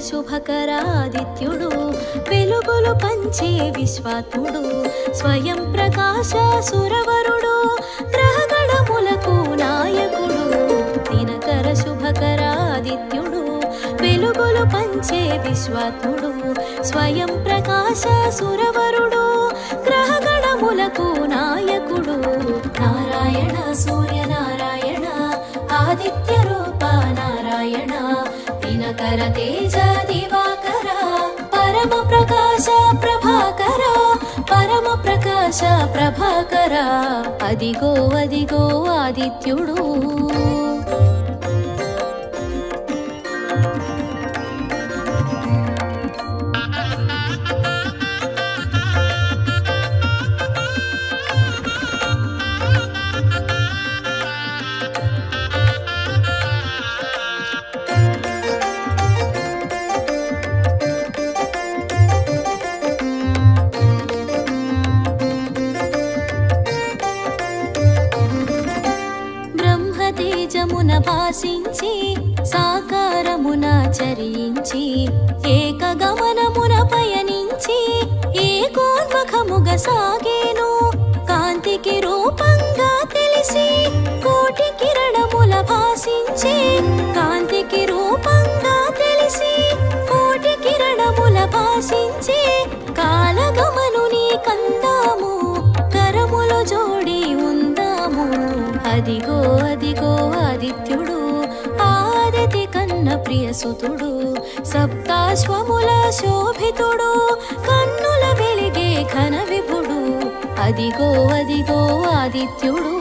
శుభకరాదిత్యుడు వెలుగులు పంచే విశ్వాత్ముడు స్వయం ప్రకాశ సురవరుడు గ్రహగణములకు నాయకుడు దినకర శుభకరాదిత్యుడు వెలుగులు పంచే విశ్వాత్ముడు స్వయం ప్రకాశ సురవరుడు గ్రహగణములకు నాయకుడు నారాయణ సూర్యనారాయణ ఆదిత్య రూప నారాయణ దినకర తేజ దివాకర పరమ ప్రకాశ ప్రభాకర పరమ ప్రకాశ ప్రభాకర అదిగో అదిగో ఆదిత్యుడు భాసించి సాకారమున చరించి ఏకగమనమున పయనించి ఏకోన్ముఖముగ సాగేను కాంతికి రూపంగా తెలిసి కోటి కిరణముల భాసించి కాంతికి రూపంగా తెలిసి కోటి కిరణముల భాసించి కాలగమనుని కందాము కరములు జోడి ఉందాము అదిగో అదిగో ఆదిత్యుడు ఆదితి కన్న ప్రియసుతుడు సప్తాశ్వముల శోభితుడు కన్నుల వెలిగే ఘన విభుడు అదిగో అదిగో ఆదిత్యుడు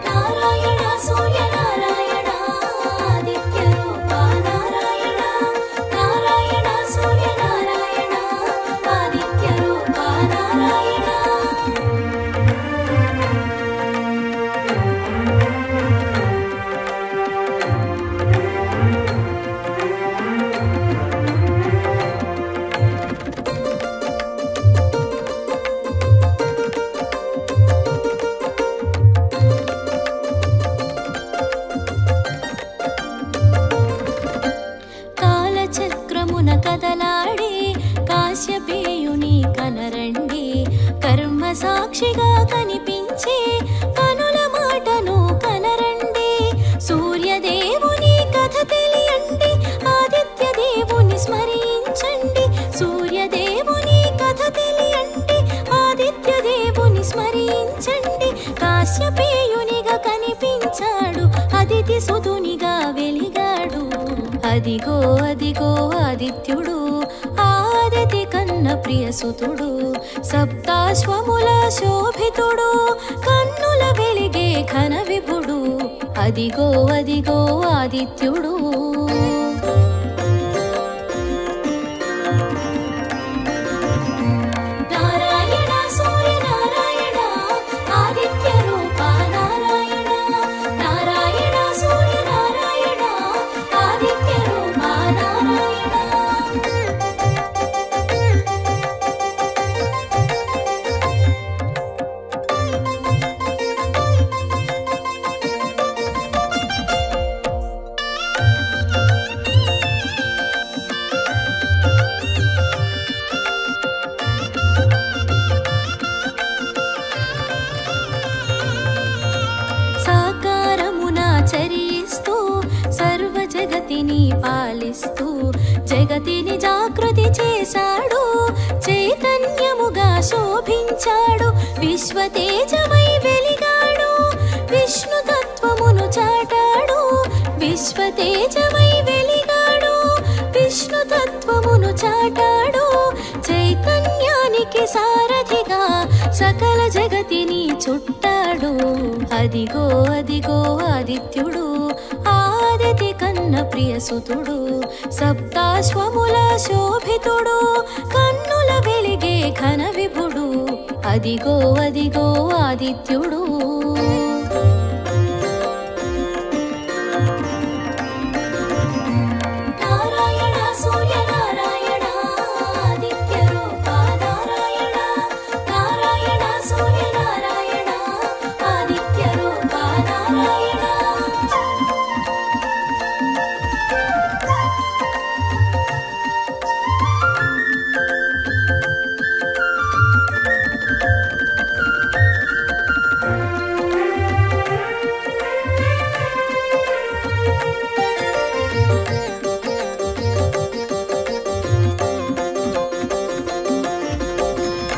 నారాయణ సూర్యనారాయణ ఆదిత్య రూప నారాయణ నారాయణ సూర్యనారాయణ ఆదిత్య రూప నారాయణ కాలచక్రమున కదలాడే కాశ్యపేయుని కనరండి కర్మ సాక్షిగా కనిపించే కనుల మాటను కనరండి సూర్యదేవుని కథ తెలియండి ఆదిత్య దేవుని స్మరించండి సూర్యదేవుని కథ తెలియండి ఆదిత్య దేవుని స్మరించండి కాశ్యపేయునిగా కనిపించాడు అదితి సుతునిగా వెలిగాడు అదిగో అదిగో ఆదిత్యుడు ఆదితి కన్న ప్రియసుతుడు సప్తాశ్వముల శోభితుడు కన్నుల వెలిగే ఘన విభుడు అదిగో అదిగో ఆదిత్యుడు నారాయణ సూర్యనారాయణ ఆదిత్య రూప నారాయణ నారాయణ సూర్యనారాయణ ఆదిత్య రూప నారాయణ సాకారమున చరిస్తూ సర్వ జగతిని పాలిస్తూ జగతిని జాగృతి చేశాడు చైతన్యముగా శోభించాడు విశ్వతేజమై వెలిగాడు విష్ణు తత్వమును చాటాడు విశ్వతేజమై వెలిగాడు విష్ణు తత్వమును చాటాడు చైతన్యానికి సారథిగా సకల జగతిని చుట్టాడు అదిగో అదిగో ఆదిత్యుడు ఆదితి కన్న ప్రియసుతుడు సప్తాశ్వముల శోభితుడు కన్నుల వెలిగే ఘన విభుడు అదిగో అదిగో ఆదిత్యుడు నారాయణ సూర్యనారాయణ ఆదిత్య రూప నారాయణ నారాయణ సూర్యనారాయణ ఆదిత్య రూప నారాయణ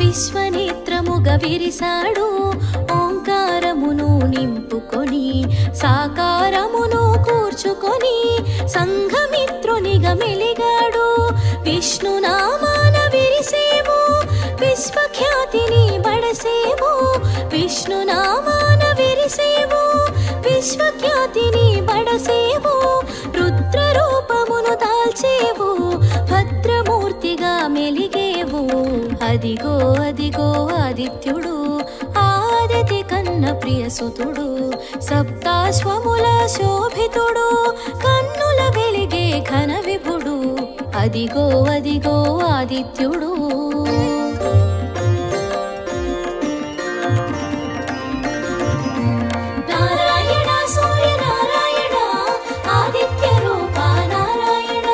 విశ్వనేత్రముగా విరిసాడు ఓంకారమును నింపుకొని సాకారమును కూర్చుకొని సంఘమిత్రునిగా మెలిగాడు విష్ణునామాన విరిసేవు విశ్వఖ్యాతిని బడసేవు విష్ణునామాన విరిసేవు విశ్వఖ్యాతిని బడసేవు రుద్ర రూపమును దాల్చేవు భద్రమూర్తిగా మెలిగేవు అదిగో అదిగో ఆదిత్యుడు ఆదితి కన్న ప్రియసుతుడు సప్తాశ్వముల శోభితుడు కన్నుల వెలిగే ఘన విభుడు అదిగో అదిగో ఆదిత్యుడు నారాయణ సూర్యనారాయణ ఆదిత్య రూప నారాయణ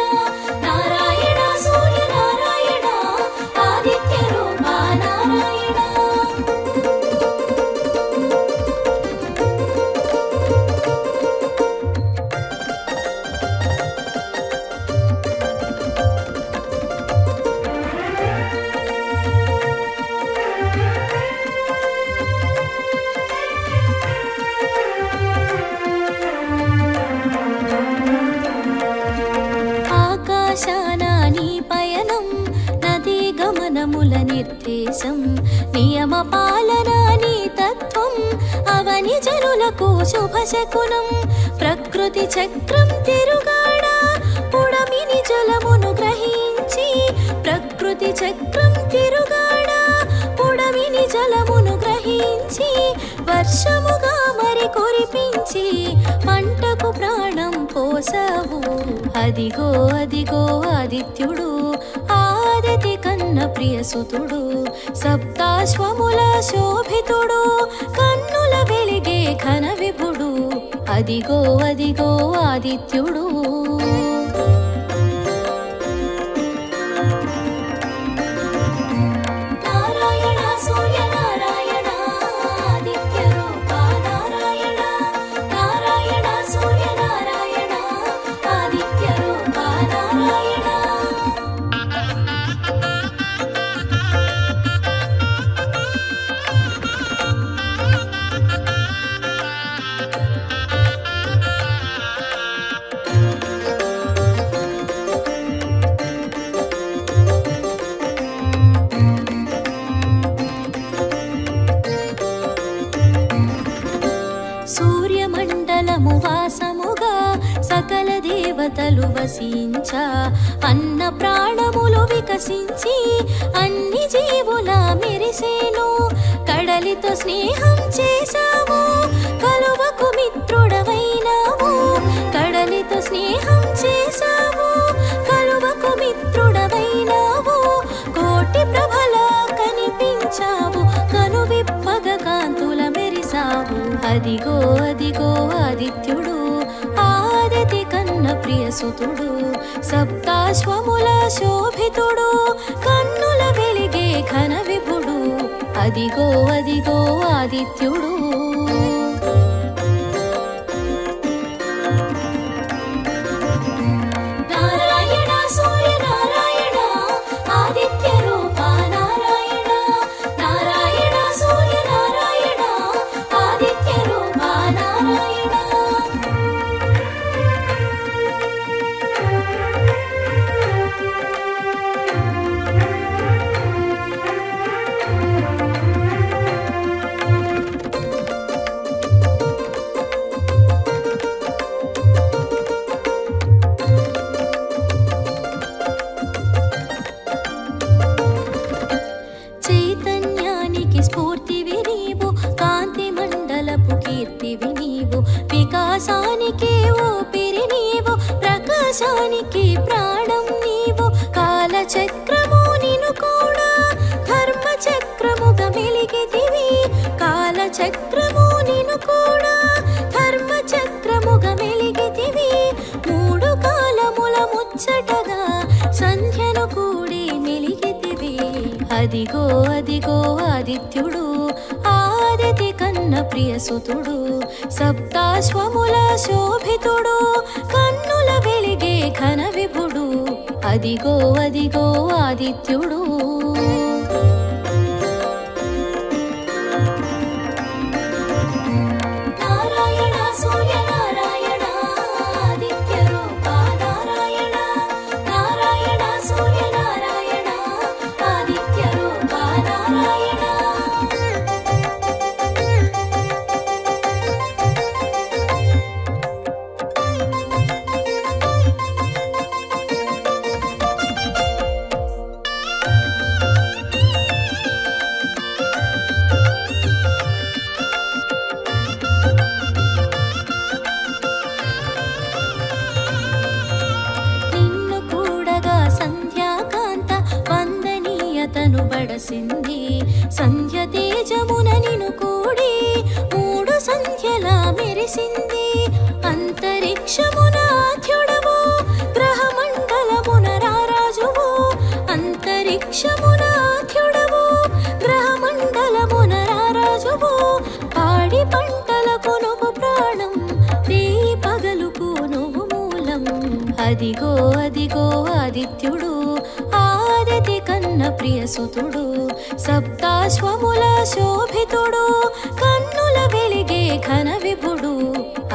నారాయణ సూర్యనారాయణ ఆదిత్య రూప నారాయణ ఆకాశానాని పయనం నదీ గమనముల నిర్దేశం నియమ పాలనాని తత్వం అవని జనులకు శుభశకునం ప్రకృతి చక్రం తిరుగాడ పుడమిని జలమును గ్రహించి ప్రకృతి చక్రం తిరుగాడ పుడమిని జలమును గ్రహించి వర్షముగా మరి కురిపించి పంటకు ప్రాణం పోసావు అదిగో అదిగో ఆదిత్యుడు ఆదితి కన్న ప్రియసుతుడు సప్తాశ్వముల శోభితుడు కన్నుల వెలిగే ఘన విభుడు అదిగో అదిగో ఆదిత్యుడు నారాయణ సూర్యనారాయణ ఆదిత్య రూప నారాయణ నారాయణ సూర్యనారాయణ ఆదిత్య రూప నారాయణ సూర్యమండలము వాసముగా సకల దేవతలు వసించా అన్న ప్రాణములు వికసించి అన్ని జీవుల మెరిసేను కడలితో స్నేహం చేశావు కలువకు మిత్రుడవైనావు కడలితో స్నేహం చేశావు కలువకు మిత్రుడవైనావు కోటి ప్రభలా కనిపించావు కనువిప్పగ కాంతుల మెరిసావు అదిగో అదిగో ఆదిత్యుడు ఆదితి కన్న ప్రియసుతుడు సప్తాశ్వముల శోభితుడు కన్నుల వెలిగే ఘన విభుడు అదిగో అదిగో ఆదిత్యుడు నారాయణ సూర్యనారాయణ ఆదిత్య రూప నారాయణ నారాయణ సూర్యనారాయణ ఆదిత్య రూప నారాయణ చైతన్యానికి స్ఫూర్తివి నీవు కాంతి మండలపు కీర్తివి నీవు వికాసానికి ఊపిరి నీవు ప్రకాశానికి ప్రాణం నీవు కాలచక్రము నిను కూడా ధర్మ చక్రముగా మెలిగితివి కాలచక్రము నిను కూడా ధర్మ చక్రముగా మెలిగితివి మూడు కాలముల ముచ్చటగా సంధ్యను కూడి మెలిగితివి అదిగో అదిగో ఆదిత్యుడు ఆదితి కన్న ప్రియసుతుడు సప్తాశ్వముల శోభితుడు కన్నుల వెలిగే ఘన విభుడు అదిగో అదిగో ఆదిత్యుడు చూసింది సంధ్య తేజమున నిను కూడి మూడు సంధ్యలా మెరిసింది అంతరిక్షమున ఆద్యుడవు గ్రహమండలమున రారాజువు అంతరిక్షమున ఆద్యుడవు గ్రహమండలమున రారాజువు పాడి పంటలకు నువ్వు ప్రాణం రేయి పగలుకు నువ్వు మూలం అదిగో అదిగో ఆదిత్యుడు ఆదితి కన్న ప్రియసుతుడు సప్తాశ్వముల శోభితుడు కన్నుల వెలిగే ఘన విభుడు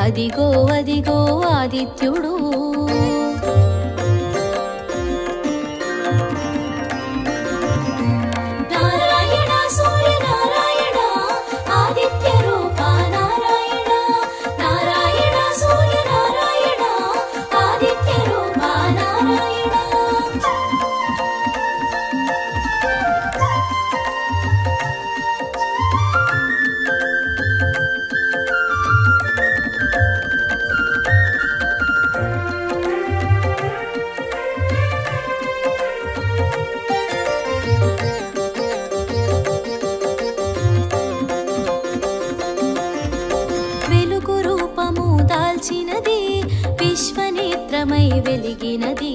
అదిగో అదిగో ఆదిత్యుడు నారాయణ సూర్య నారాయణ ఆదిత్య రూప నారాయణ నారాయణ సూర్య నారాయణ ఆదిత్య రూప నారాయణ వెలుగు రూపము దాల్చినది విశ్వనేత్రమై వెలిగినది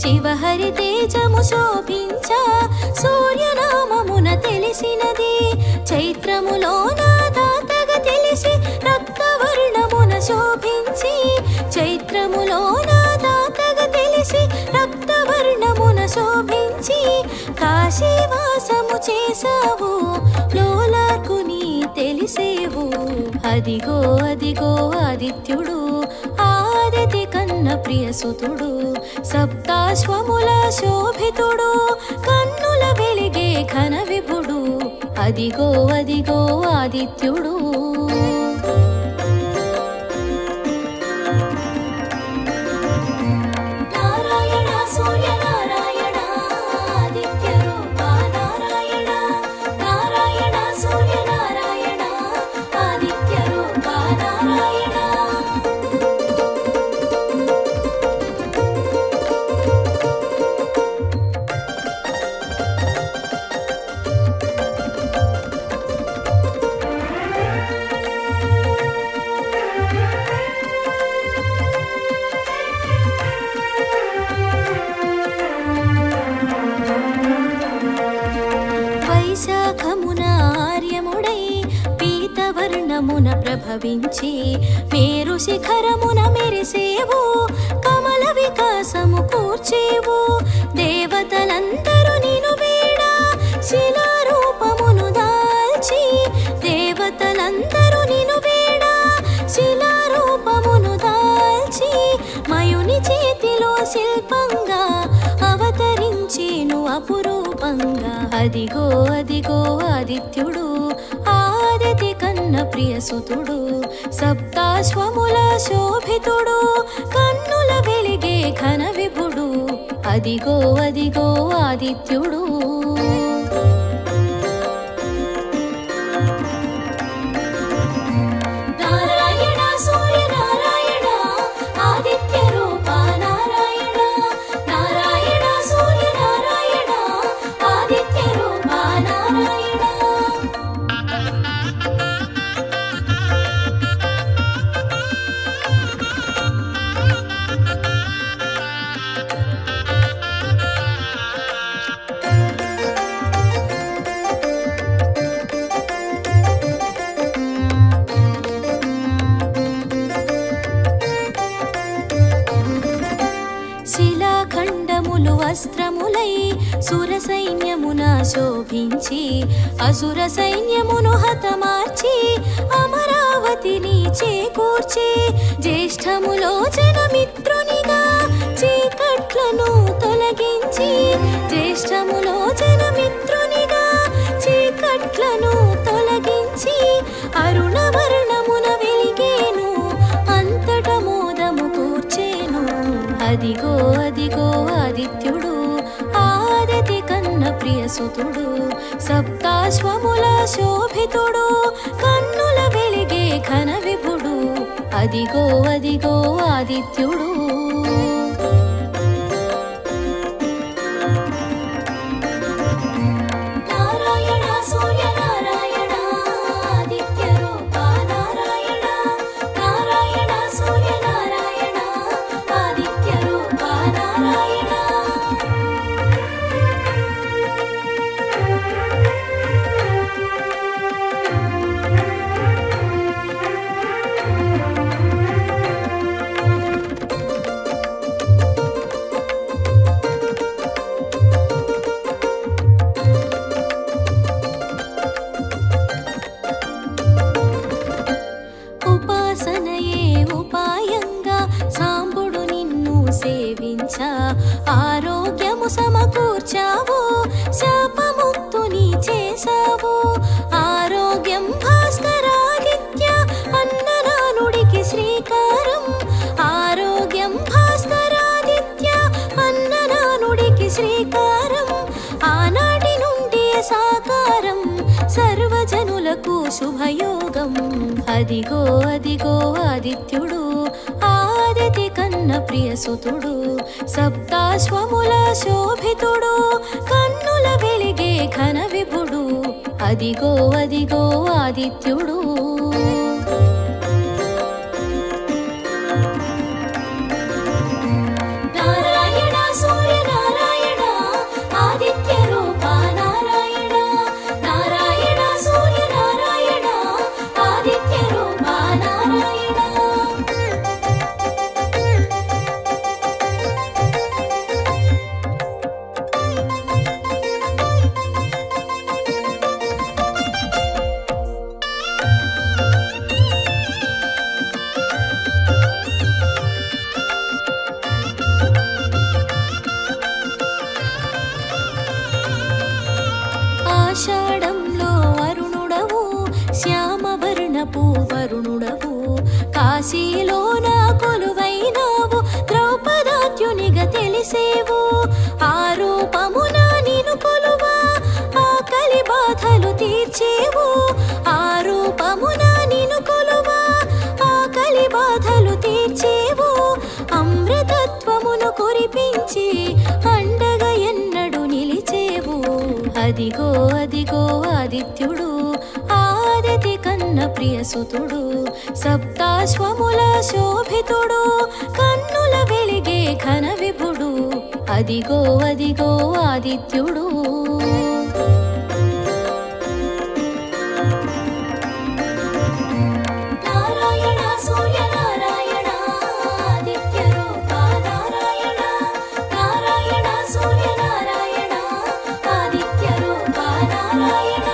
శివహరి తేజము శోభించ సూర్యనామమున తెలిసినది చైత్రములో నా దాతగా తెలిసి రక్తవర్ణమున శోభించి చైత్రములో నా దాతగా తెలిసి రక్తవర్ణమున శోభించి కాశీవాసము చేసావు లోలార్కుని తెలిసేవు అదిగో అదిగో ఆదిత్యుడు ఆదితి కన్న ప్రియసుతుడు సప్తాశ్వముల శోభితుడు కన్నుల వెలిగే ఘన విభుడు అదిగో అదిగో ఆదిత్యుడు నారాయణ సూర్య నారాయణ ఆదిత్య రూప నారాయణ నారాయణ సూర్య నారాయణ ఆదిత్య రూప నారాయణ వైశాఖమున ఆర్యముడై పీతవర్ణమున ప్రభవించి మేరు శిఖరమున మెరిసేవు కమల వికాసము కూర్చేవు దేవతలందరూ నిను వేడ శిలారూపమును దాల్చి దేవతలందరూ నిను వేడ శిలారూపమును దాల్చి మయుని చేతిలో శిల్పంగా అవతరించేను అపురూపంగా అదిగో అదిగో ఆదిత్యుడు ఆదితి కన్న ప్రియసుతుడు సప్తాశ్వముల శోభితుడు కన్నుల వెలిగే ఘన విభుడు అదిగో అదిగో ఆదిత్యుడు నారాయణ సూర్య నారాయణ ఆదిత్య రూప నారాయణ నారాయణ సూర్య నారాయణ ఆదిత్య రూప నారాయణ శిలాఖండములు వస్త్రములై సుర సైన్యమున శోభించి అసుర సైన్యమును హతమార్చి అమరావతిని చేకూర్చి జ్యేష్ఠములో జనమిత్రునిగా చీకట్లను తొలగించి జ్యేష్ఠములో జనమిత్రునిగా చీకట్లను తొలగించి అరుణవర్ణమున వెలిగేను అంతట మోదము కూర్చేను అదిగో అదిగో ఆదిత్యుడు ఆదితి కన్న ప్రియసుతుడు సప్తాశ్వముల శోభితుడు కన్నుల వెలిగే ఘన విభుడు అదిగో అదిగో ఆదిత్యుడు నారాయణ సాకారం సర్వజనులకు శుభయోగం. అదిగో అదిగో ఆదిత్యుడు ఆదితి కన్న ప్రియసుతుడు సప్తాశ్వముల శోభితుడు కన్నుల వెలిగే ఘన విభుడు. అదిగో అదిగో ఆదిత్యుడు. నారాయణ సూర్యనారాయణ ఆదిత్య రూప నారాయణ. నారాయణ సూర్యనారాయణ ఆదిత్య రూప నారాయణ. ఆషాఢంలో వరుణుడవు శ్యామవర్ణపు వరుణుడవు కాశీలోన కొలువైనావు ద్రౌపదాద్యునిగా తెలిసేవు. ఆ రూపమున నిను కొలువా ఆకలి బాధలు తీర్చేవు. ఆ రూపమున నిను కొలువా ఆకలి బాధలు తీర్చేవు. అమృతత్వమును కురిపించి అండగా ఎన్నడు నిలిచేవు. అదిగో అదిగో ఆదిత్యుడు ఆదితి కన్న ప్రియసుతుడు సప్తాశ్వముల శోభితుడు కన్నుల వెలిగే ఘన విభుడు. అదిగో అదిగో ఆదిత్యుడు. నారాయణ సూర్యనారాయణ ఆదిత్య రూప నారాయణ. నారాయణ సూర్యనారాయణ ఆదిత్య రూప నారాయణ.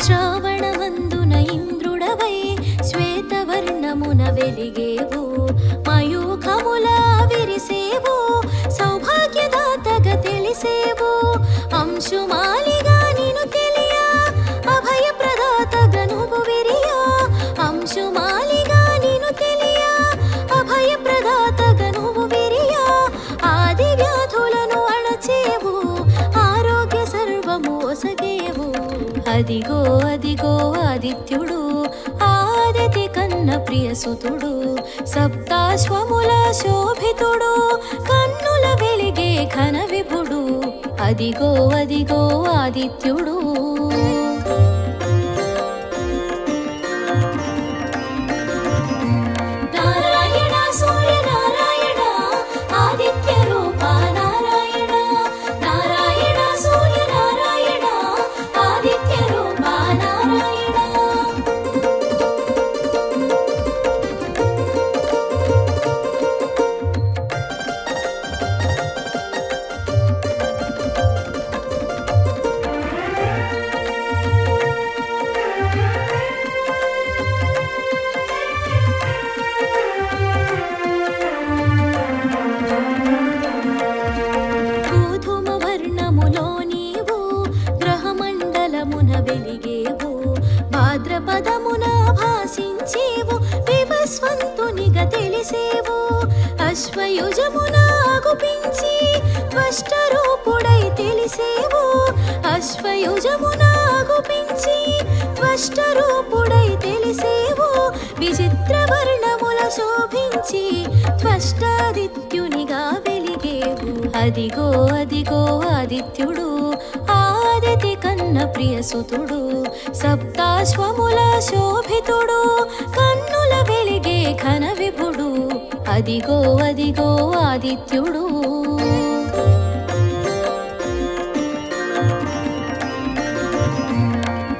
శ్రావణమందున ఇంద్రుడవై శ్వేతవర్ణమున వెలిగేవు. మయూఖముల విరిసేవు సౌభాగ్యదాతగా తెలిసేవు. అంశుమాలిగా నిను తెలియ అభయ ప్రదాతగా నువ్వు విరియా. అంశుమాలిగా నిను తెలియ అభయ ప్రదాతగా నువ్వు విరియా. ఆది వ్యాధులను అణచేవు ఆరోగ్య సర్వము ఒసగేవు. అదిగో అదిగో ఆదిత్యుడు ఆదితి కన్న ప్రియసుతుడు సప్తాశ్వముల శోభితుడు కన్నుల వెలిగే ఘన విభుడు. అదిగో అదిగో ఆదిత్యుడు. నారాయణ సూర్యనారాయణ ఆదిత్య రూప నారాయణ. నారాయణ సూర్యనారాయణ ఆదిత్య రూప నారాయణ. గోధుమ వర్ణములో నీవు గ్రహమండలమున వెలిగేవు. భాద్రపదమున భాసించేవు వివస్వంతునిగా తెలిసేవు. అశ్వయుజమున ఆగుపించి త్వష్టరూపుడై తెలిసేవు. అశ్వయుజమున ఆగుపించి త్వష్టరూపుడై తెలిసేవు. విచిత్ర వర్ణముల శోభించి త్వష్టాదిత్యునిగా వెలిగేవు. అదిగో అదిగో ఆదిత్యుడు ఆదితి కన్న ప్రియసుతుడు సప్తాశ్వముల శోభితుడు కన్నుల వెలిగే ఘన విభుడు. అదిగో అదిగో ఆదిత్యుడు.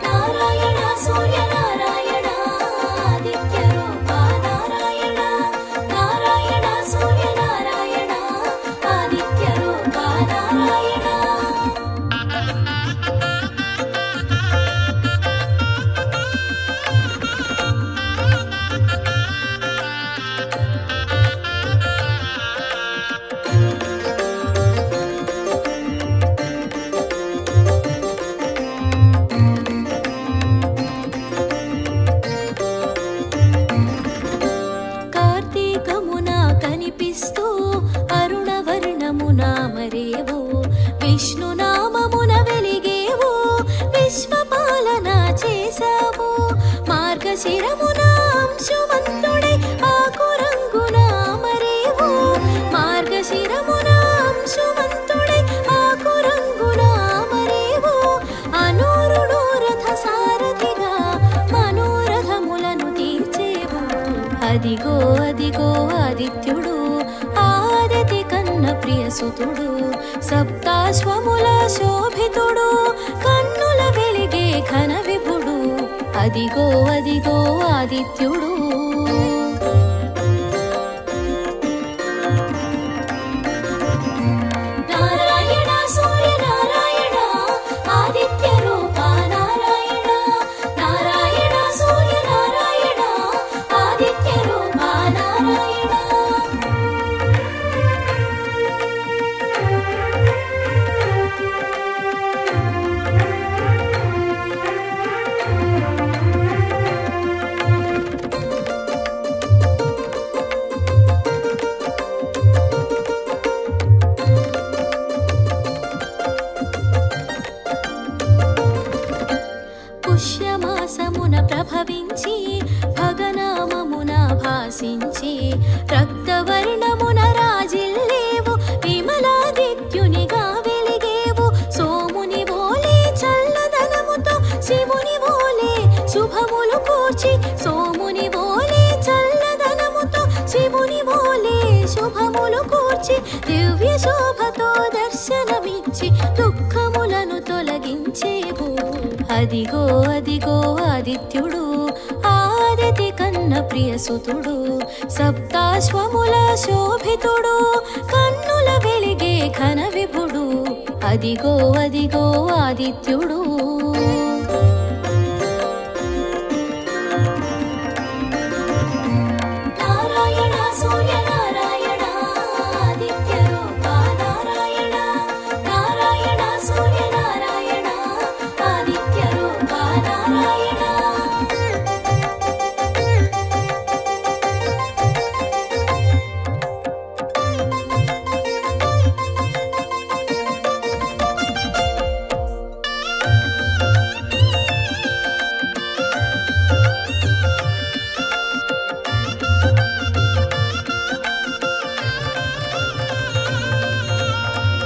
నారాయణ సూర్యనారాయణ ఆదిత్య రూప నారాయణ. నారాయణ సూర్యనారాయణ ఆదిత్య రూప నారాయణ. వినిపిస్తూ అరుణవర్ణమున మరేవో విష్ణునామమున వెలిగేవో విశ్వపాలన చేశావు మార్గశిరమున అంశుమంతుడై ఆకురంగున మరేవో మార్గశిరమున అంశుమంతుడై ఆకురంగున మరేవో అనూరుడు రథ సారథిగా మనోరథములను తీర్చేవు అదిగో అదిగో ఆదిత్యుడు ఆదితి కన్న ప్రియసుతుడు సప్తాశ్వముల శోభితుడు కన్నుల వెలిగే ఘన విభుడు అదిగో అదిగో ఆదిత్యుడు నారాయణ సూర్య నారాయణ ఆదిత్య రూప నారాయణ నారాయణ సూర్య నారాయణ ఆదిత్య రూప నారాయణ పుష్యమాసమున ప్రభవించి భగనామమున భాసించి రక్తవర్ణమున రాజిల్లేవు విమలాదిత్యునిగా వెలిగేవు సోముని వోలే చల్లదనముతో శివుని వోలే శుభములు కూర్చి సోముని వోలే చల్లదనముతో శివుని వోలే శుభములు కూర్చి దివ్య శోభతో దర్శనమిచ్చి దుఃఖములను తొలగించేవు అదిగో అదిగో ఆదిత్యుడు ఆదితి కన్న ప్రియసుతుడు సప్తాశ్వముల శోభితుడు కన్నుల వెలిగే ఘన విభుడు అదిగో అదిగో ఆదిత్యుడు నారాయణ సూర్య నారాయణ ఆదిత్య రూప నారాయణ నారాయణ సూర్య నారాయణ ఆదిత్య రూప నారాయణ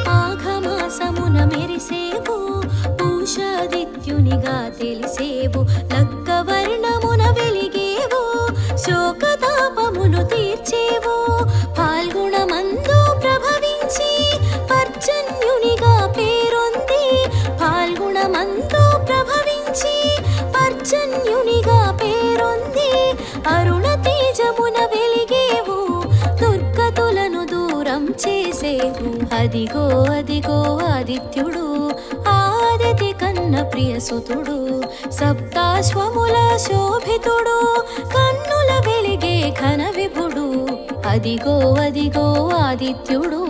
మాఘమాసమున మెరిసేవు పూషాదిత్యునిగా తెలిసేవు లక్కవర్ణమున వెలిగేవు శోకతాపములు తీర్చేవు పాల్గొనమందు ప్రభవించి పర్జన్యునిగా పేరొంది పాల్గొనమందు ప్రభవించి పర్జన్యునిగా పేరొంది అరుణ తేజమున వెలిగేవు దుర్గతులను దూరం చేసేవు అదిగో అదిగో ఆదిత్యుడు ఆదితి కన్న ప్రియసుతుడు సప్తాశ్వముల శోభితుడు కన్నుల వెలిగే ఘన విభుడు అదిగో అదిగో ఆదిత్యుడు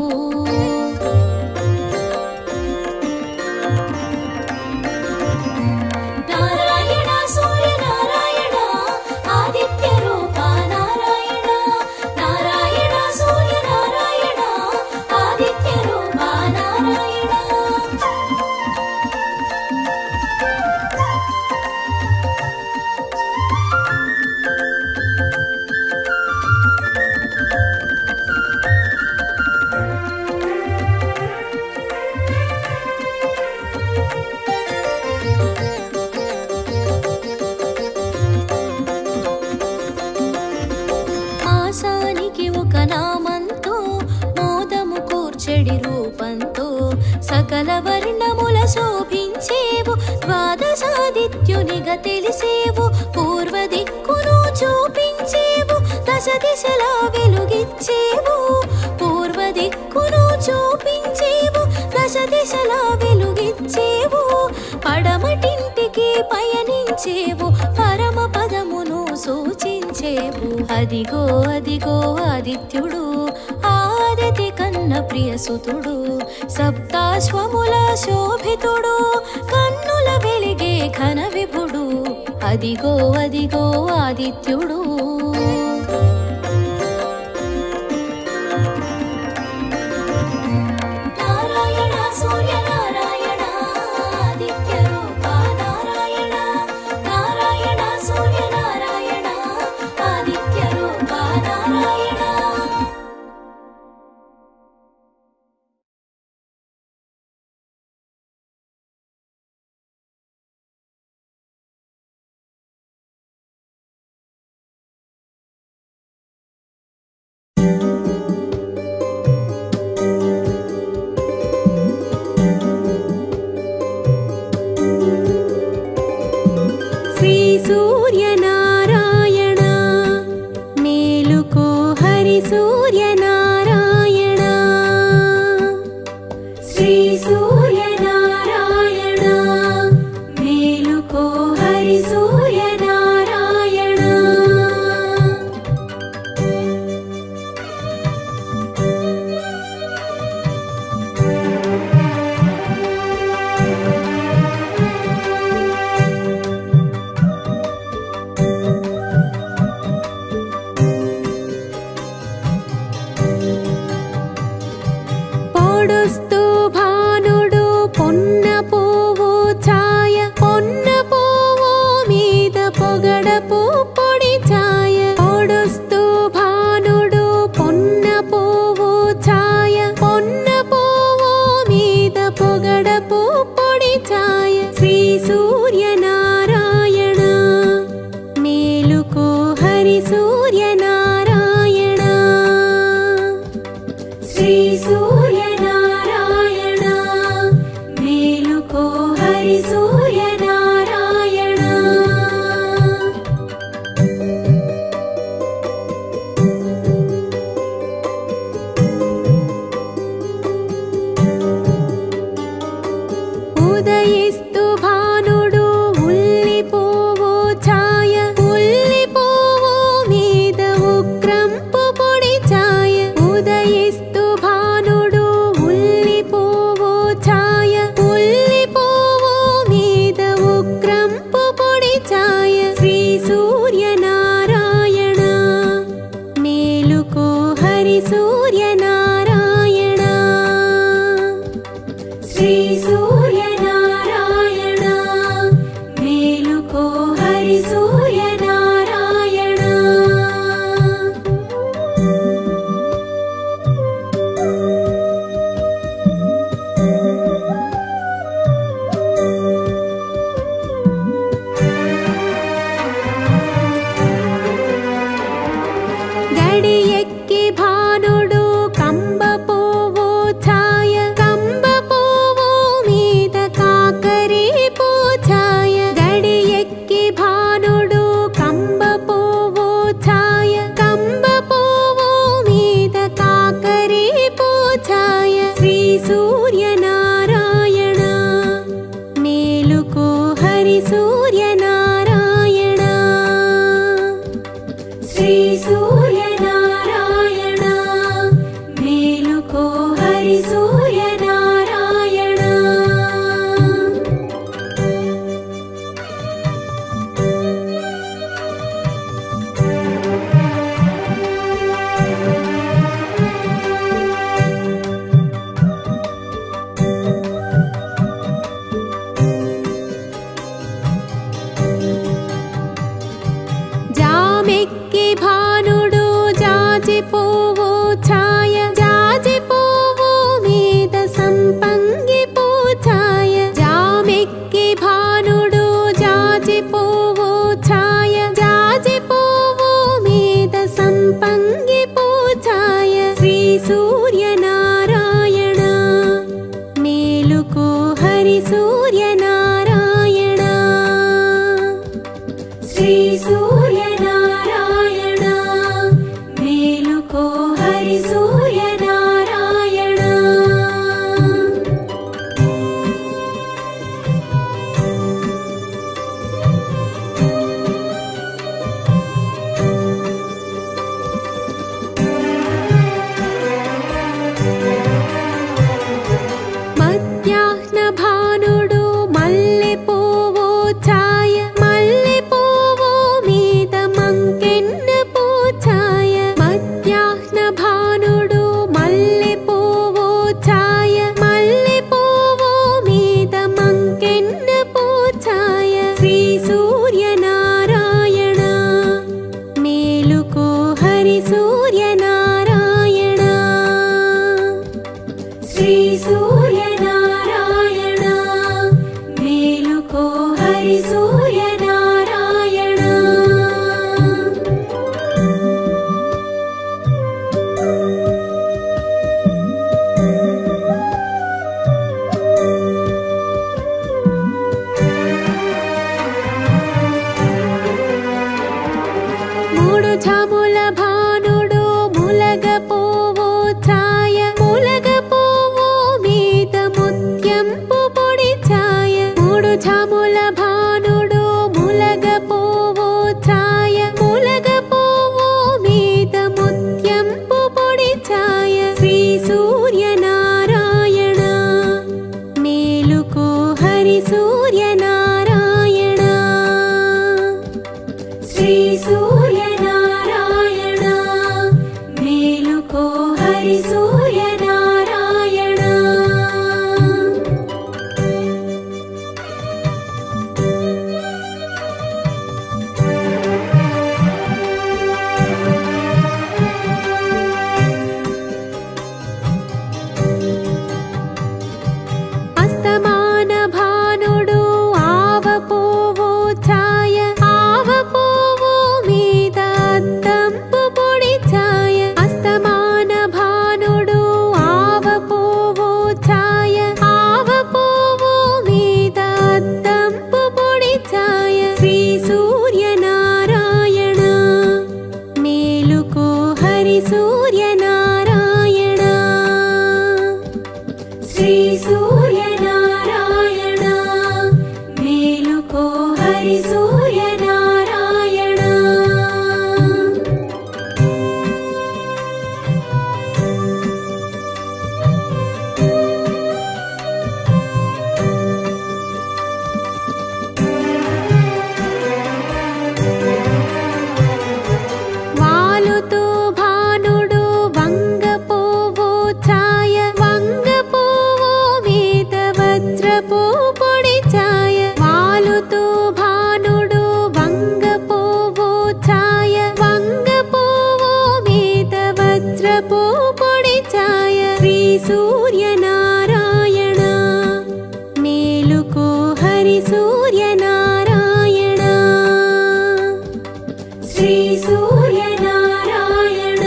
నారాయణ సూర్య నారాయణ ఆదిత్య రూప నారాయణ నారాయణ సూర్య నారాయణ ఆదిత్య రూప నారాయణ మాసానికి ఒక నామంతో మోదము కూర్చెడి రూపంతో సకల వర్ణముల శోభించేవు ద్వాదశాదిత్యునిగా తెలిసేవు పూర్వ దిక్కును చూపించేవు దశ దిశలా వెలుగిచ్చేవు పూర్వ దిక్కును చూపించేవు దశ దిశలా వెలుగిచ్చేవు పడమటింటికి పయనించేవు పరమ పదమును సూచించేవు అదిగో అదిగో ఆదిత్యుడు ఆదితి కన్న ప్రియసుతుడు సప్తాశ్వముల శోభితుడు కన్నుల వెలిగే ఘన విభుడు అదిగో అదిగో ఆదిత్యుడు మేలుకో హరి సూర్యనారాయణ శ్రీ సూర్యనారాయణ మేలుకో హరి సూర్యనారాయణ పొడుస్తూ భానుడు పొన్న పువ్వు ఛాయ పొన్న పువ్వు మీద పొగడపు పొడి ఛాయ పొడుస్తూ భానుడు పొన్న పువ్వు ఛాయ పొన్న పువ్వు మీద పొగడపు పొడి ఛాయ శ్రీ సూర్యనారాయణ మేలుకో హరి సూర్యనారాయణ శ్రీ సూర్యనారాయణ మేలుకో హరి సూర్యనారాయణ ఉదయిస్తూ భానుడు ఉల్లి పువ్వు ఛాయ ఉల్లి పువ్వు మీద ఉగ్రంపు పొడి ఛాయ ఉదయిస్తూ భానుడు ఉల్లి పువ్వు ఛాయ ఉల్లి పువ్వు మీద ఉగ్రంపు పొడి ఛాయ శ్రీ సూర్యనారాయణ మేలుకో హరి సూర్యనారాయణ శ్రీ సూర్యనారాయణ మేలుకో హరి సూర్యనారాయణ గడి ఎక్కి భానుడు కంబ పువ్వు ఛాయ కంబ పువ్వు మీద కాకరి పూఛాయ గడి ఎక్కి భానుడు కంబ పువ్వు ఛాయ కంబ పువ్వు మీద కాకరి పూఛాయ శ్రీ సూర్యనారాయణ మేలుకో హరి సూర్యనారాయణ శ్రీ సూర్యనారాయణ మేలుకో హరి సూర్యనారాయణ జామెక్కి భానుడు జాజి పువ్వు ఛాయ జాజి పువ్వు మీద సంపంగి పూఛాయ జామెక్కి భానుడు జాజి పువ్వు ఛాయ జాజి పువ్వు మీద సంపంగి పూఛాయ శ్రీ సూర్యనారాయణ మేలుకో హరి సూర్యనారాయణ శ్రీ సూర్యనారాయణ మేలుకో హరి సూర్యనారాయణ మధ్యాహ్న భానుడు మల్లె పువ్వు ఛాయ మల్లె పువ్వు మీద మంకెన్న పూఛాయ మధ్యాహ్న భానుడు हरि सूर्य नारायण अस्तमान भानुडु आवपोवो छाय आवपोवो मीद अद्दंपु पोडि छाय अस्तमान भानुडु आवपोवो छाय आवपोवो मीद अद्दंपु पोडि छाय श्री सूर्य नारायण मेलुको हरि सूर्य नारायण श्री सूर्य नारायण मेलुको हरि सूर्य नारायण वालुतो भानुडु वंगपोवो छाय वंगपोवो मीद वज्रपो पोडि छाय वालुतो भानुडु वंगपोवो छाय वंगपोवो मीद वज्रपो पोडि छाय श्री सूर्य नारायण मेलुको हरि सूर्य नारायण श्री सूर्य नारायण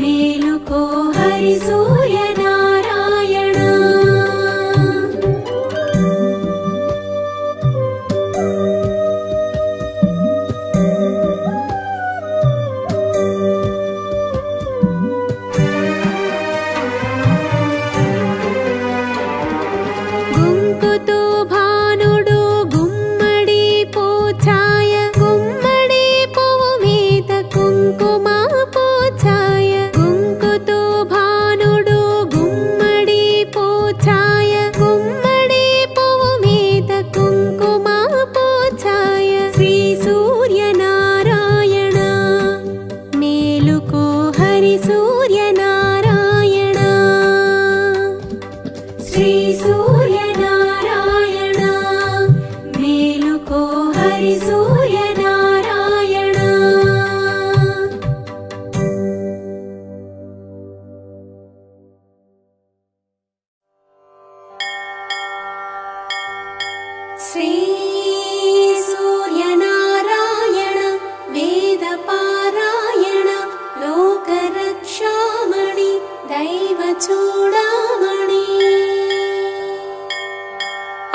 मेलुको हरि सूर्य नारायण गुंकुतो भानुडु गुम्मडी पोछाय गुम्मडी पुव्वु मीद कुंकुम पोछाय गुंकुतो भानुडु गुम्मडी पोछाय गुम्मडी पुव्वु मीद कुंकुम पोछाय श्री सूर्य नारायण मेलुको हरि सूर्य नारायण श्री सूर्य नारायण मेलुको हरि सूर्य नारायण श्री सूर्य नारायण वेदपारायण लोकरक्षामणि दैवचूडामणि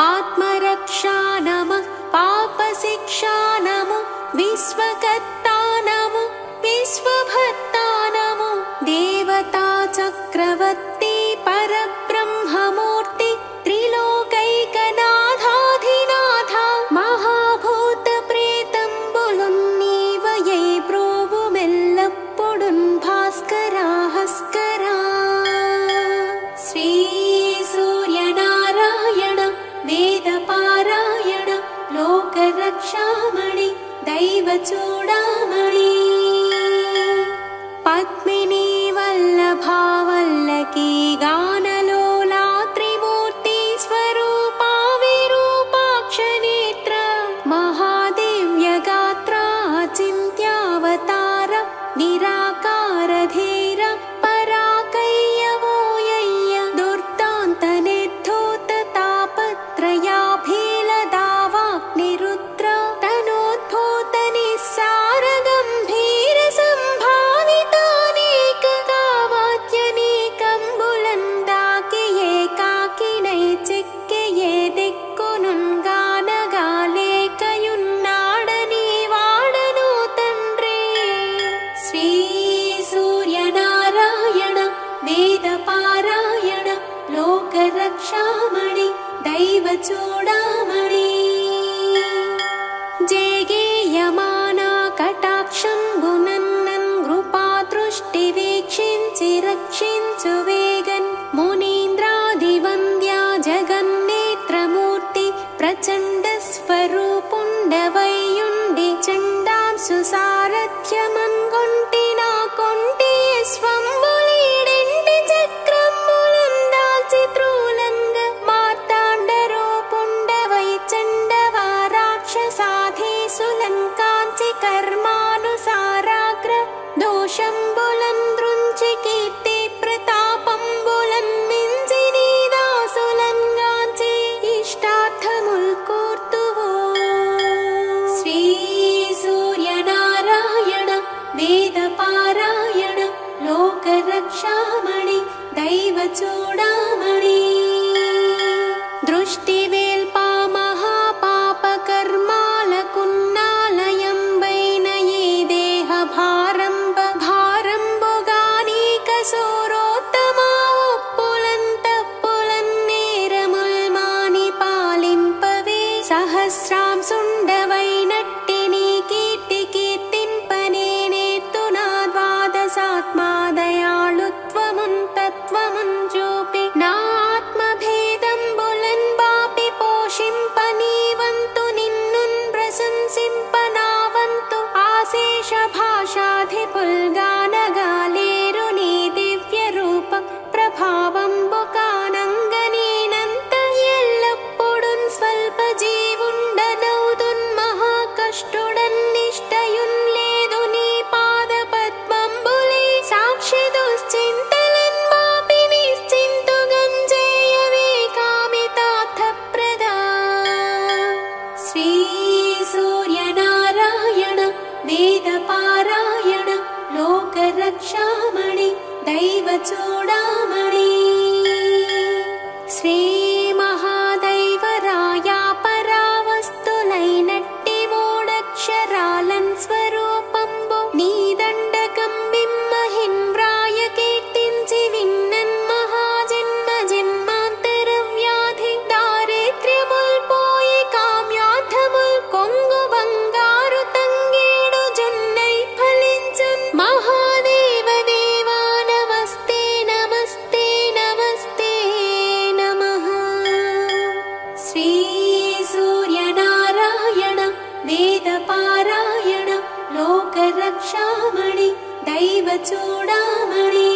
आत्मरक्षा नमः पापशिक्षा नमो विश्वकर्ता नमो विश्वभर्ता नमो देवता चक्रवर्ती परब्रह्ममूर्ति त्रिलोकैकनाथाधिनाथ महाभूत प्रेतंबुलुन्नीवये प्रोवुमेल्लप्पुडुन् भास्करा हस्करा श्री सूर्य नारायण वेदपारायण लोकरक्षामणि दैवचूडामणि पद्मिनी वल्लभा वल्लकी गानलोला त्रिमूर्ति स्वरूपा विरूपाक्ष नेत्र महादिव्य गात्रा चिन्त्यावतार निराकार धीर पराकय्यवोयय्य दुर्दान्त निर्धूत तापत्रयाभिलदावाग्निरुद्र तनोद्भूत निस्सार गम्भीर सम्भावितानेक कामात्यनेकम्बुलन्दाकिये काकिनै चिक्किये दिक्कुनुन्गानगालेकयुन्नाडनी वाडनु तन्रे श्री सूर्य नारायण वेदपारायण लोकरक्षामणि दैवचूडामणि जयगेयमाना कटाक्षम्बुनन्नन् कृपादृष्टिवीक्षिंचि रक्षिंचु वेगन् मुनीन्द्रादिवन्द्या जगन्नेत्रमूर्ति प्रचण्ड स्वरूपुण्डवैयुण्डि चण्डांशु सारथ्यमन्गुण्टिना कुण्टे स्वम्बुलीड చూడామణి దృష్టివేల్పా మహాపాపకర్మాలకున్నాలయంబైన ఈ దేహ భారంబుగానీక సూరోత్తమా ఒప్పులంతప్పులన్నేరముల్మాని పాలింపవే సహస్రాంశుండవైనట్టి నీ కీర్తి కీర్తింపనేనేత్తునా ద్వాదశాత్మాదయాళుత్వమున్ తత్వమున్ చూపి నా ఆత్మభేదంబులన్ బాపి పోషింపనీవంతు నిన్నున్ ప్రశంసింప నావంతు ఆశేష భాషాధిపుల్గానగాలేరు నీ దివ్య రూపం ప్రభావంబు కానంగనేనంత ఎల్లప్పుడున్ స్వల్ప జీవుండనౌదున్ మహాకష్టుడన్నిష్టయున్ లేదు నీ పాద పద్మంబులే సాక్షి దుశ్చింతలన్ మాపి నిశ్చింతుగం చేయవే కామితార్థప్రదా శ్రీ సూర్యనారాయణ వేదపారాయణ లోకరక్షామణి దైవ చూడామణి శ్రీ మహాదైవరాయా పరావస్తులైనట్టి మూడక్షరాలన్ స్వరూపంబు నీ దండకం బిమ్మహిన్ వ్రాయ కీర్తించి విన్నన్ మహాజన్మ జన్మాంతర వ్యాధి దారిద్ర్యముల్ పోయి కామ్యార్థముల్ కొంగు బంగారు తంగేడు జొన్నై ఫలించున్ మహాదేవ దేవా నమస్తే నమస్తే నమస్తే నమః శ్రీ సూర్యనారాయణ వేదపారాయణ లోకరక్షామణి దైవ చూడామణి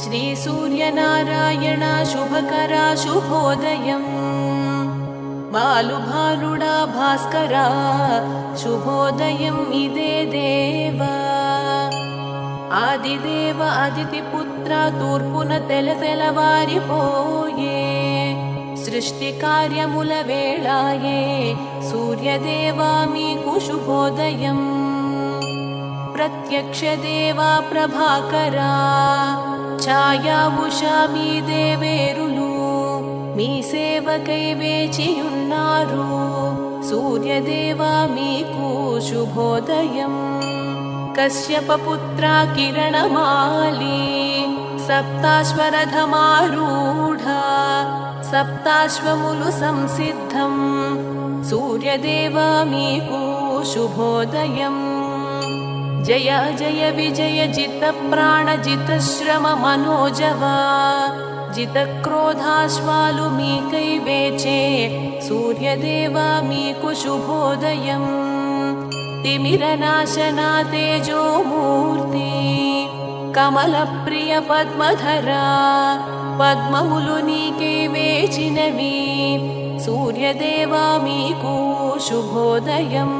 శ్రీ సూర్యనారాయణ శుభకరా శుభోదయం బాలుభానుడా భాస్కరా శుభోదయం ఇదే దేవా ఆదిదేవ అదితిపుత్ర తూర్పున తెలవారిపోయే సృష్టి కార్యముల వేళాయే సూర్యదేవా మీకు శుభోదయం ప్రత్యక్ష దేవా ప్రభాకరా ఛాయా ఉషా మీ దేవేరులు మీ సేవకై వేచియున్నారు సూర్యదేవా మీకు శుభోదయం కశ్యపపుత్ర కిరణమాలి సప్తాశ్వరథమారూఢ సప్తాశ్వములు సంసిద్ధం సూర్యదేవా మీకు శుభోదయం జయ జయ విజయ జిత ప్రాణ జిత శ్రమ మనోజవా జిత క్రోధాశ్వాలు మీకై వేచే సూర్యదేవా మీకు శుభోదయం తిమిరనాశనా తేజోమూర్తి కమల ప్రియ పద్మధరా పద్మములు నీకే వేచినవి సూర్యదేవా మీకు శుభోదయం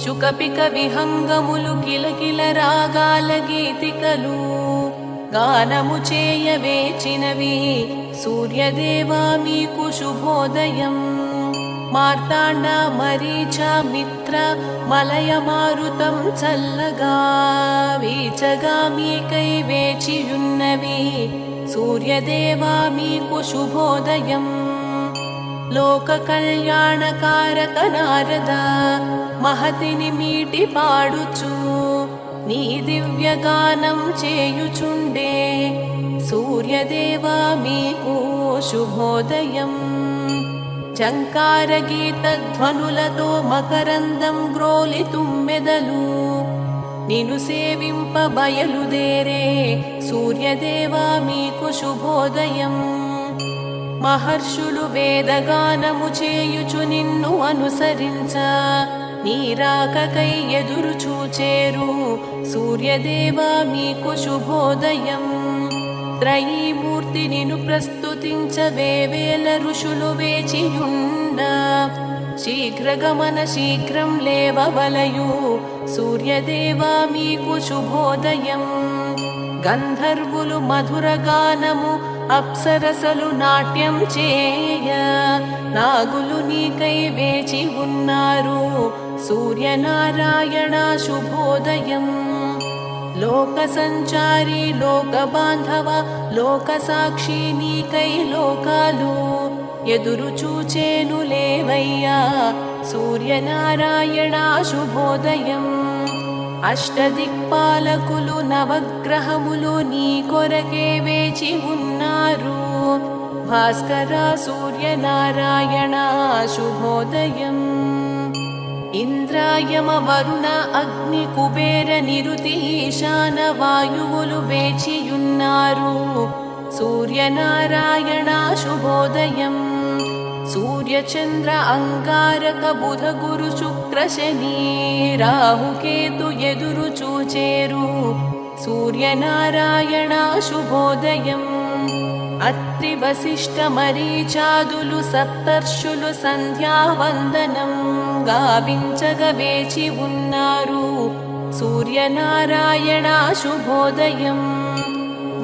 శుకపిక విహంగములు కిలకిల రాగాల గీతికలు గానము చేయ వేచినవి సూర్యదేవా మీకు శుభోదయం మార్తాండ మరీచ మిత్ర మలయ మారుతం చల్లగా వీచగా మీకై వేచియున్నవి సూర్యదేవా మీకు శుభోదయం లోక కళ్యాణకారక నారద మహతిని మీటి పాడుచు నీ దివ్యగానం చేయుచుండే సూర్యదేవా మీకు శుభోదయం జంకార గీత ధ్వనులతో మకరందం గ్రోలి తుమ్మెదలు నిను సేవింప బయలుదేరే సూర్యదేవా మీకు శుభోదయం మహర్షులు వేదగానము చేయుచు నిన్ను అనుసరించ నీరాకకై ఎదురు చూచేరు సూర్యదేవా మీకు శుభోదయం త్రయీమూర్తి నిను ప్రస్తుతించ వేవేల ఋషులు వేచియుండ శీఘ్రగమన శీఘ్రం లేవవలయు సూర్యదేవా మీకు శుభోదయం గంధర్వులు మధురగానము అప్సరసలు నాట్యం చేయ నాగులు నీకై వేచి ఉన్నారు సూర్యనారాయణ శుభోదయం లోక సంచారి లోక బాంధవ లోక సాక్షి నీకై లోకాలు ఎదురు చూచేను లేవయ్యా సూర్యనారాయణ శుభోదయం అష్టదిక్పాలకులు నవగ్రహములు నీ కొరకే వేచి ఉన్నారు భాస్కర సూర్యనారాయణ శుభోదయం ఇంద్రాయమ వరుణ అగ్ని కుబేర నిరుతి ఈశాన వాయువులు వేచియున్నారు సూర్యనారాయణ శుభోదయం సూర్యచంద్ర అంగారక బుధ గురు శుక్ర శని రాహుకేతు ఎదురు చూచేరు సూర్యనారాయణ శుభోదయం అత్రి వశిష్ఠ మరీచాదులు సప్తర్షులు సంధ్యావందనం గావించగ వేచి ఉన్నారు సూర్యనారాయణ శుభోదయం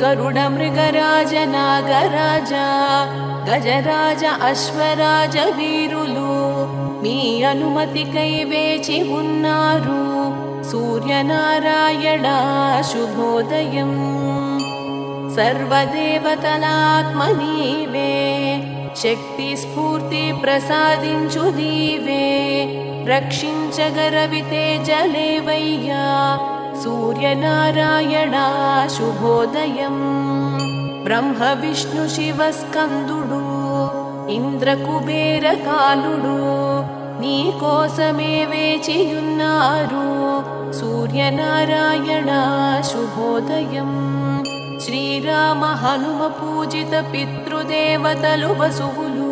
గరుడ మృగరాజ నాగరాజ గజరాజ అశ్వరాజ వీరులు మీ అనుమతికై వేచి ఉన్నారు సూర్యనారాయణ శుభోదయం సర్వదేవతలాత్మ నీవే శక్తి స్ఫూర్తి ప్రసాదించు నీవే రక్షించగరవి తేజలేవయ్యా సూర్యనారాయణ శుభోదయం బ్రహ్మ విష్ణు శివ స్కందుడు ఇంద్ర కుబేర కాలుడు నీ కోసమే వేచియున్నారు సూర్యనారాయణ శుభోదయం శ్రీరామ హనుమ పూజిత పితృదేవతలు వసువులు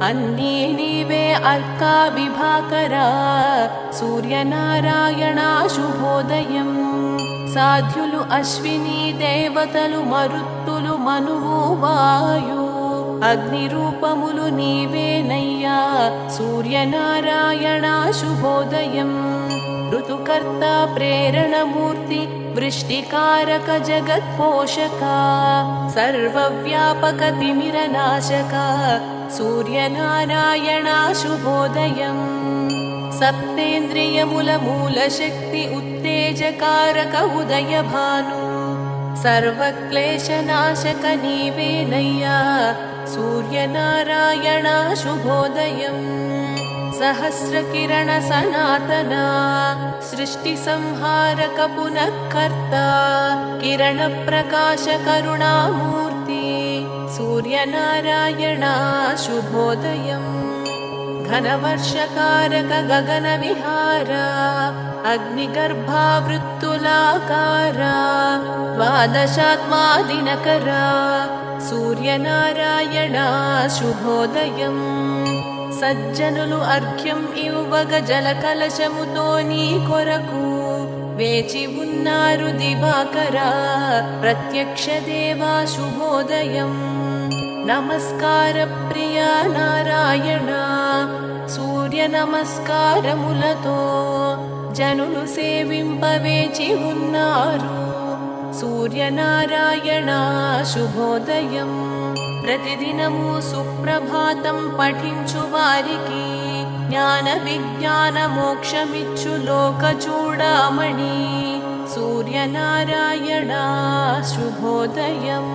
అన్నీ నీవే అర్కా విభాకరా సూర్యనారాయణ శుభోదయం సాధ్యులు అశ్విని దేవతలు మరుత్తులు మనువు వాయు అగ్ని రూపములు నీవేనయ్యా సూర్యనారాయణ శుభోదయం ఋతుకర్త ప్రేరణమూర్తి వృష్టికారక జగత్పోషక సర్వవ్యాపక తిమిరనాశక సూర్యనారాయణ శుభోదయం సప్తేంద్రియముల మూల శక్తి ఉత్తేజకారక ఉదయ భాను సర్వక్లేశనాశక నీవేనయ్యా సూర్యనారాయణ శుభోదయం సహస్రకిరణ సనాతన సృష్టి సంహారక పునఃకర్త కిరణ ప్రకాశ కరుణామూర్తి సూర్యనారాయణ శుభోదయం ఘనవర్షకారక గగన విహార అగ్నిగర్భావృత్తులాకార ద్వాదశాత్మా దినకర సూర్యనారాయణ శుభోదయం సజ్జనులు అర్ఘ్యం ఇవ్వగ జల కలశముతో నీ కొరకు వేచి ఉన్నారు దివాకర ప్రత్యక్ష దేవా శుభోదయం నమస్కార ప్రియ నారాయణ సూర్య నమస్కారములతో జనులు సేవింపవేచి ఉన్నారు సూర్యనారాయణ శుభోదయం ప్రతిదినము సుప్రభాతం పఠించు వారికి జ్ఞాన విజ్ఞాన మోక్షమిచ్చు లోక చూడామణి సూర్యనారాయణ శుభోదయం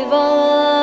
सूर्यदेवाय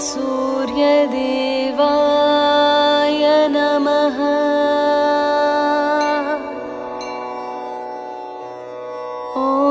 सूर्यदेवाय नमः। ॐ